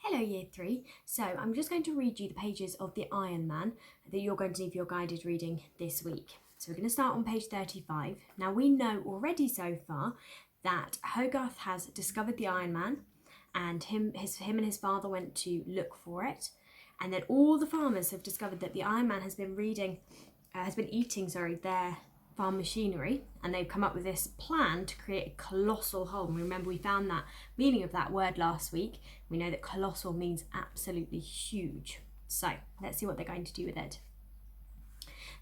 Hello Year 3, so I'm just going to read you the pages of the Iron Man that you're going to need for your guided reading this week. So we're going to start on page 35. Now we know already so far that Hogarth has discovered the Iron Man and him and his father went to look for it, and then all the farmers have discovered that the Iron Man has been eating their farm machinery, and they've come up with this plan to create a colossal hole. And remember, we found that meaning of that word last week. We know that colossal means absolutely huge. So let's see what they're going to do with it.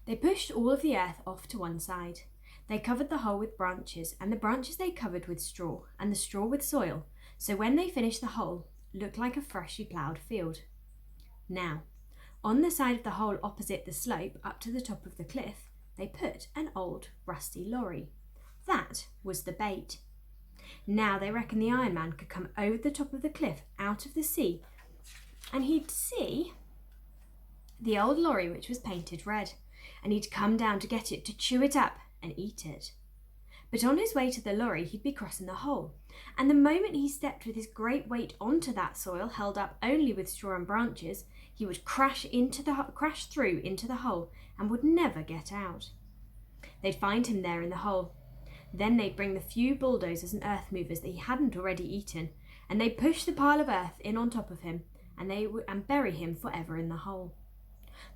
They pushed all of the earth off to one side. They covered the hole with branches, and the branches they covered with straw, and the straw with soil. So when they finished the hole, it looked like a freshly ploughed field. Now, on the side of the hole opposite the slope up to the top of the cliff, they put an old rusty lorry. That was the bait. Now they reckon the Iron Man could come over the top of the cliff out of the sea, and he'd see the old lorry, which was painted red, and he'd come down to get it, to chew it up and eat it. But on his way to the lorry, he'd be crossing the hole, and the moment he stepped with his great weight onto that soil held up only with straw and branches, he would crash through into the hole and would never get out. They'd find him there in the hole. Then they'd bring the few bulldozers and earth movers that he hadn't already eaten, and they'd push the pile of earth in on top of him, and bury him forever in the hole.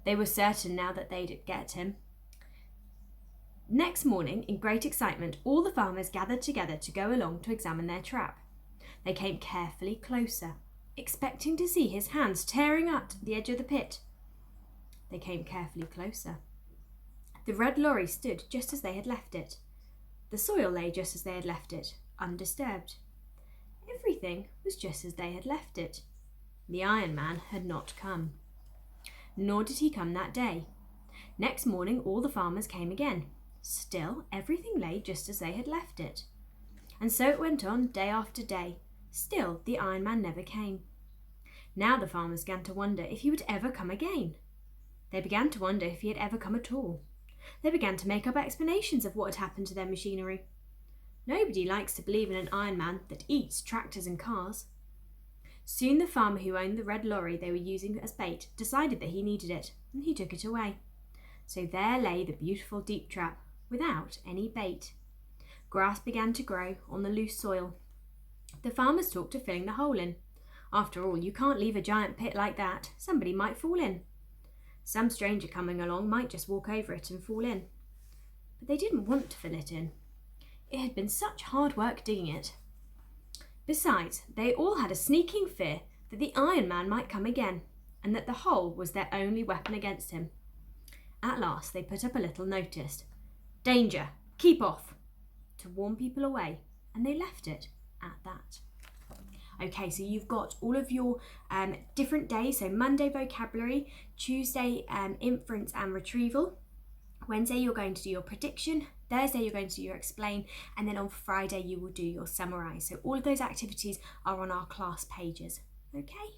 They were certain now that they'd get him. Next morning, in great excitement, all the farmers gathered together to go along to examine their trap. They came carefully closer, expecting to see his hands tearing at the edge of the pit. They came carefully closer. The red lorry stood just as they had left it. The soil lay just as they had left it, undisturbed. Everything was just as they had left it. The Iron Man had not come. Nor did he come that day. Next morning all the farmers came again. Still, everything lay just as they had left it. And so it went on day after day. Still, the Iron Man never came. Now the farmers began to wonder if he would ever come again. They began to wonder if he had ever come at all. They began to make up explanations of what had happened to their machinery. Nobody likes to believe in an Iron Man that eats tractors and cars. Soon the farmer who owned the red lorry they were using as bait decided that he needed it, and he took it away. So there lay the beautiful deep trap, without any bait. Grass began to grow on the loose soil. The farmers talked of filling the hole in. After all, you can't leave a giant pit like that. Somebody might fall in. Some stranger coming along might just walk over it and fall in. But they didn't want to fill it in. It had been such hard work digging it. Besides, they all had a sneaking fear that the Iron Man might come again, and that the hole was their only weapon against him. At last they put up a little notice. "Danger! Keep off!" to warn people away, and they left it at that. Okay, so you've got all of your different days. So Monday, vocabulary. Tuesday, inference and retrieval. Wednesday, you're going to do your prediction. Thursday, you're going to do your explain. And then on Friday, you will do your summarize. So all of those activities are on our class pages. Okay?